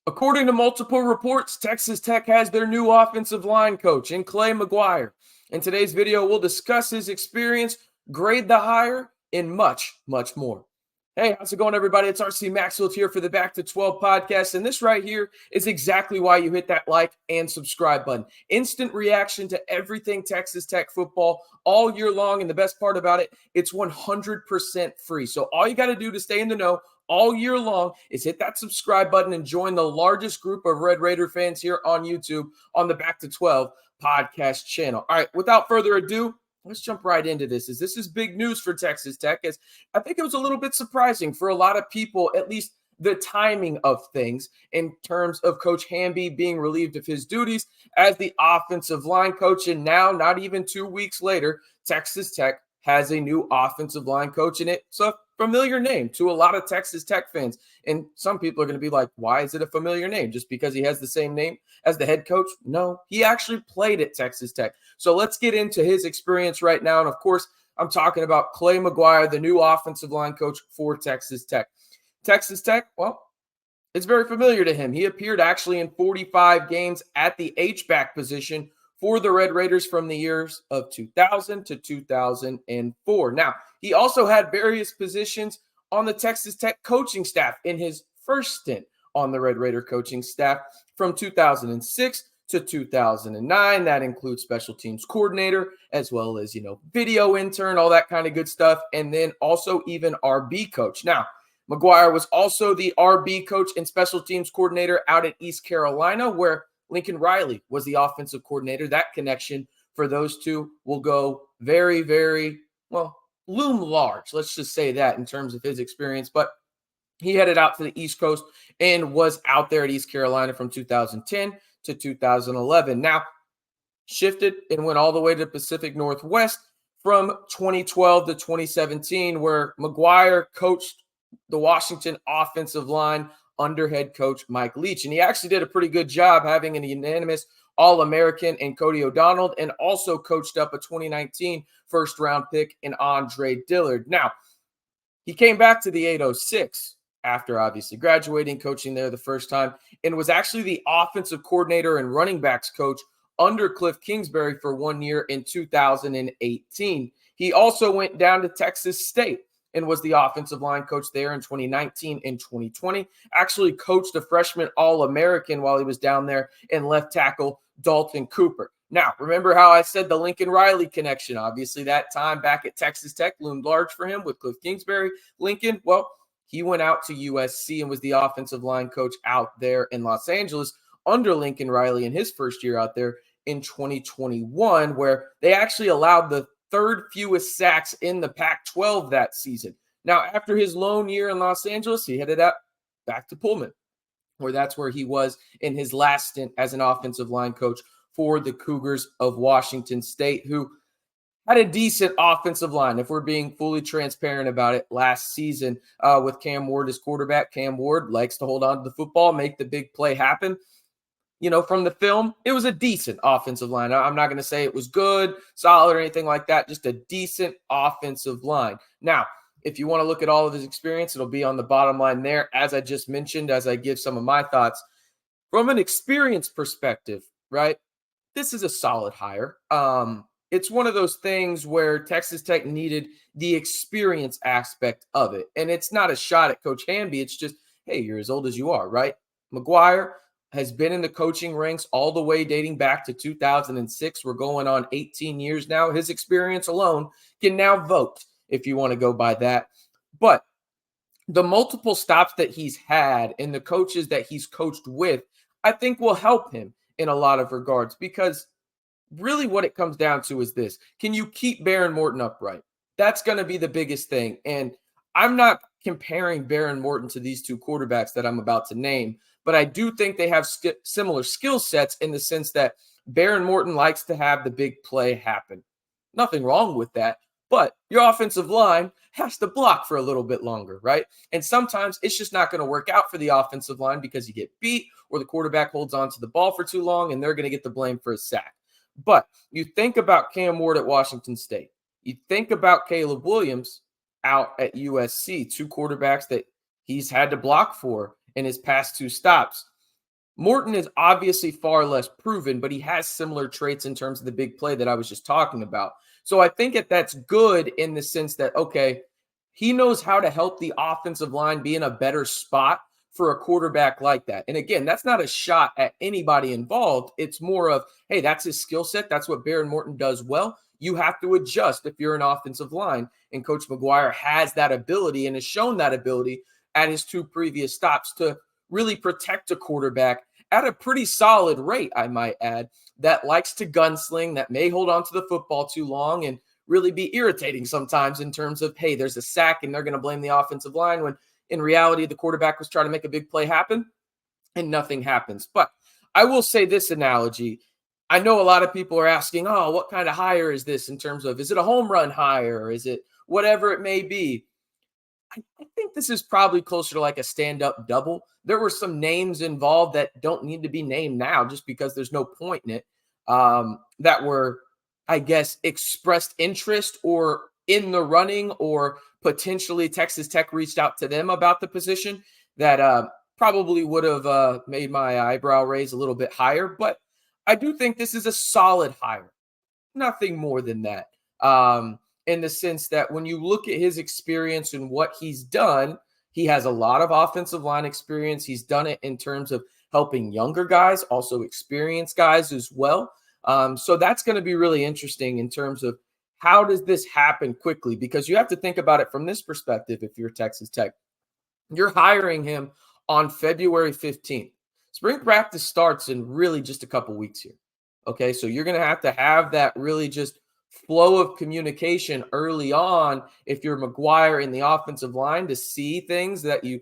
According to multiple reports, Texas Tech has their new offensive line coach in Clay McGuire. In today's video, we'll discuss his experience, grade the hire, and much, much more. Hey, how's it going, everybody? It's RC Maxfield here for the Back to 12 podcast, and this right here is exactly why you hit that like and subscribe button. Instant reaction to everything Texas Tech football all year long, and the best part about it, it's 100% free. So all you got to do to stay in the know all year long is hit that subscribe button and join the largest group of Red Raider fans here on YouTube on the Back to 12 podcast channel. All right, without further ado, let's jump right into this. This is big news for Texas Tech, as I think it was a little bit surprising for a lot of people, at least the timing of things in terms of Coach Hamby being relieved of his duties as the offensive line coach. And now, not even 2 weeks later, Texas Tech has a new offensive line coach, and it's a familiar name to a lot of Texas Tech fans. And some people are going to be like, why is it a familiar name? Just because he has the same name as the head coach? No, he actually played at Texas Tech. So let's get into his experience right now. And of course, I'm talking about Clay McGuire, the new offensive line coach for Texas Tech. Texas Tech, well, it's very familiar to him. He appeared actually in 45 games at the H-back position for the Red Raiders from the years of 2000 to 2004. Now, he also had various positions on the Texas Tech coaching staff in his first stint on the Red Raider coaching staff from 2006 to 2009. That includes special teams coordinator, as well as, video intern, all that kind of good stuff. And then also even RB coach. Now, McGuire was also the RB coach and special teams coordinator out at East Carolina, where Lincoln Riley was the offensive coordinator. That connection for those two will go very, very, loom large. Let's just say that in terms of his experience. But he headed out to the East Coast and was out there at East Carolina from 2010 to 2011. Now, shifted and went all the way to the Pacific Northwest from 2012 to 2017, where McGuire coached the Washington offensive line under head coach Mike Leach. And he actually did a pretty good job having an unanimous All-American in Cody O'Connell, and also coached up a 2019 first-round pick in Andre Dillard. Now, he came back to the 806 after obviously graduating, coaching there the first time, and was actually the offensive coordinator and running backs coach under Cliff Kingsbury for 1 year in 2018. He also went down to Texas State and was the offensive line coach there in 2019 and 2020. Actually coached a freshman All-American while he was down there, and left tackle Dalton Cooper. Now, remember how I said the Lincoln Riley connection? Obviously, that time back at Texas Tech loomed large for him with Cliff Kingsbury. Lincoln, well, he went out to USC and was the offensive line coach out there in Los Angeles under Lincoln Riley in his first year out there in 2021, where they actually allowed the third fewest sacks in the Pac-12 that season. Now, after his lone year in Los Angeles, he headed out back to Pullman, that's where he was in his last stint as an offensive line coach for the Cougars of Washington State, who had a decent offensive line, if we're being fully transparent about it, last season with Cam Ward as quarterback. Cam Ward likes to hold on to the football, make the big play happen. From the film, it was a decent offensive line. I'm not going to say it was good, solid, or anything like that, just a decent offensive line. Now, if you want to look at all of his experience, it'll be on the bottom line there, as I just mentioned, as I give some of my thoughts. From an experience perspective, right, this is a solid hire. It's one of those things where Texas Tech needed the experience aspect of it. And it's not a shot at Coach Hamby. It's just, hey, you're as old as you are, right? McGuire has been in the coaching ranks all the way dating back to 2006. We're going on 18 years now. His experience alone can now vote, if you want to go by that. But the multiple stops that he's had and the coaches that he's coached with, I think will help him in a lot of regards, because really what it comes down to is this: can you keep Behren Morton upright? That's going to be the biggest thing. And I'm not comparing Behren Morton to these two quarterbacks that I'm about to name, but I do think they have similar skill sets in the sense that Behren Morton likes to have the big play happen. Nothing wrong with that, but your offensive line has to block for a little bit longer, right? And sometimes it's just not going to work out for the offensive line because you get beat or the quarterback holds on to the ball for too long and they're going to get the blame for a sack. But you think about Cam Ward at Washington State. You think about Caleb Williams out at USC, two quarterbacks that he's had to block for in his past two stops. Morton is obviously far less proven, but he has similar traits in terms of the big play that I was just talking about. So I think that's good in the sense that, okay, he knows how to help the offensive line be in a better spot for a quarterback like that. And again, that's not a shot at anybody involved. It's more of, hey, that's his skill set. That's what Baron Morton does well. You have to adjust if you're an offensive line. And Coach McGuire has that ability and has shown that ability at his 2 previous stops to really protect a quarterback at a pretty solid rate, I might add, that likes to gunsling, that may hold on to the football too long and really be irritating sometimes in terms of, hey, there's a sack and they're going to blame the offensive line when in reality the quarterback was trying to make a big play happen and nothing happens. But I will say this analogy. I know a lot of people are asking, oh, what kind of hire is this in terms of, is it a home run hire or is it whatever it may be? I think this is probably closer to like a stand-up double. There were some names involved that don't need to be named now just because there's no point in it, that were, I guess, expressed interest or in the running, or potentially Texas Tech reached out to them about the position that probably would have made my eyebrow raise a little bit higher. But I do think this is a solid hire. Nothing more than that. In the sense that when you look at his experience and what he's done, he has a lot of offensive line experience. He's done it in terms of helping younger guys, also experienced guys as well. So that's going to be really interesting in terms of how does this happen quickly? Because you have to think about it from this perspective. If you're Texas Tech, you're hiring him on February 15th. Spring practice starts in really just a couple weeks here. Okay, so you're going to have that really just flow of communication early on if you're McGuire in the offensive line to see things that you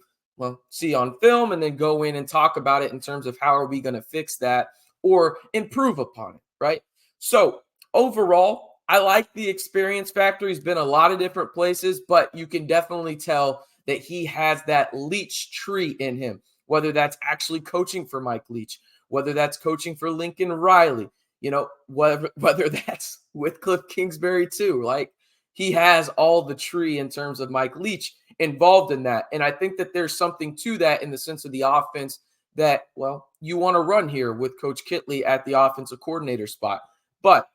see on film and then go in and talk about it in terms of how are we going to fix that or improve upon it, right? So overall, I like the experience factor. He's been a lot of different places, but you can definitely tell that he has that Leach tree in him, whether that's actually coaching for Mike Leach, whether that's coaching for Lincoln Riley, whether that's with Cliff Kingsbury too. Like, he has all the tree in terms of Mike Leach involved in that. And I think that there's something to that in the sense of the offense that, you want to run here with Coach Kitley at the offensive coordinator spot. But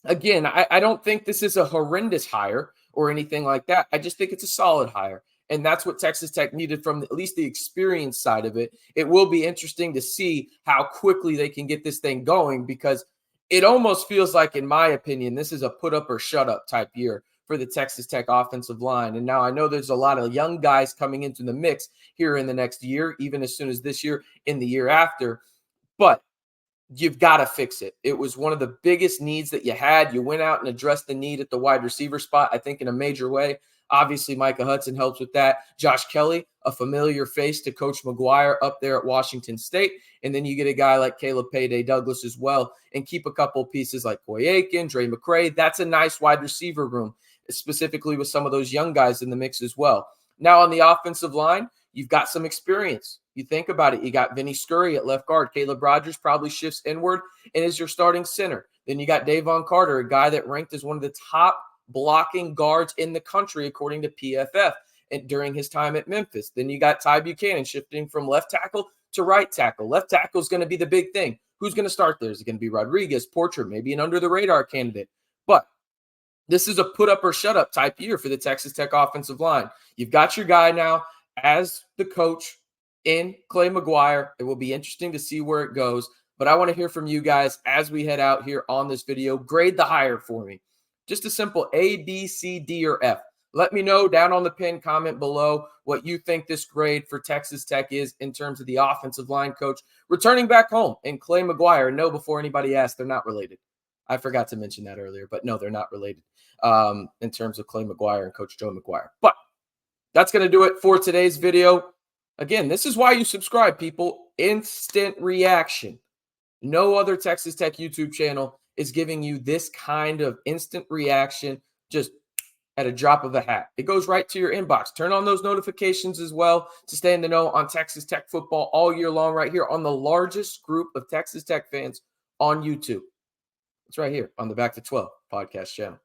again, I don't think this is a horrendous hire or anything like that. I just think it's a solid hire. And that's what Texas Tech needed from at least the experience side of it. It will be interesting to see how quickly they can get this thing going, because it almost feels like, in my opinion, this is a put up or shut up type year for the Texas Tech offensive line. And now I know there's a lot of young guys coming into the mix here in the next year, even as soon as this year, in the year after. But you've got to fix it. It was one of the biggest needs that you had. You went out and addressed the need at the wide receiver spot, I think, in a major way. Obviously, Micah Hudson helps with that. Josh Kelly, a familiar face to Coach McGuire up there at Washington State. And then you get a guy like Caleb Payday Douglas as well, and keep a couple pieces like Coy Aiken, Dre McCray. That's a nice wide receiver room, specifically with some of those young guys in the mix as well. Now on the offensive line, you've got some experience. You think about it. You got Vinny Scurry at left guard. Caleb Rogers probably shifts inward and is your starting center. Then you got Davon Carter, a guy that ranked as one of the top blocking guards in the country, according to PFF, and during his time at Memphis. Then you got Ty Buchanan shifting from left tackle to right tackle. Left tackle is going to be the big thing. Who's going to start there? Is it going to be Rodriguez, Porcher, maybe an under-the-radar candidate? But this is a put-up or shut-up type year for the Texas Tech offensive line. You've got your guy now as the coach in Clay McGuire. It will be interesting to see where it goes. But I want to hear from you guys as we head out here on this video. Grade the hire for me. Just a simple A, B, C, D, or F. Let me know down on the pinned comment below what you think this grade for Texas Tech is in terms of the offensive line coach returning back home, and Clay McGuire. No, before anybody asks, they're not related. I forgot to mention that earlier, but no, they're not related in terms of Clay McGuire and Coach Joe McGuire. But that's going to do it for today's video. Again, this is why you subscribe, people. Instant reaction. No other Texas Tech YouTube channel is giving you this kind of instant reaction just at a drop of a hat. It goes right to your inbox. Turn on those notifications as well to stay in the know on Texas Tech football all year long, right here on the largest group of Texas Tech fans on YouTube. It's right here on the Back to 12 podcast channel.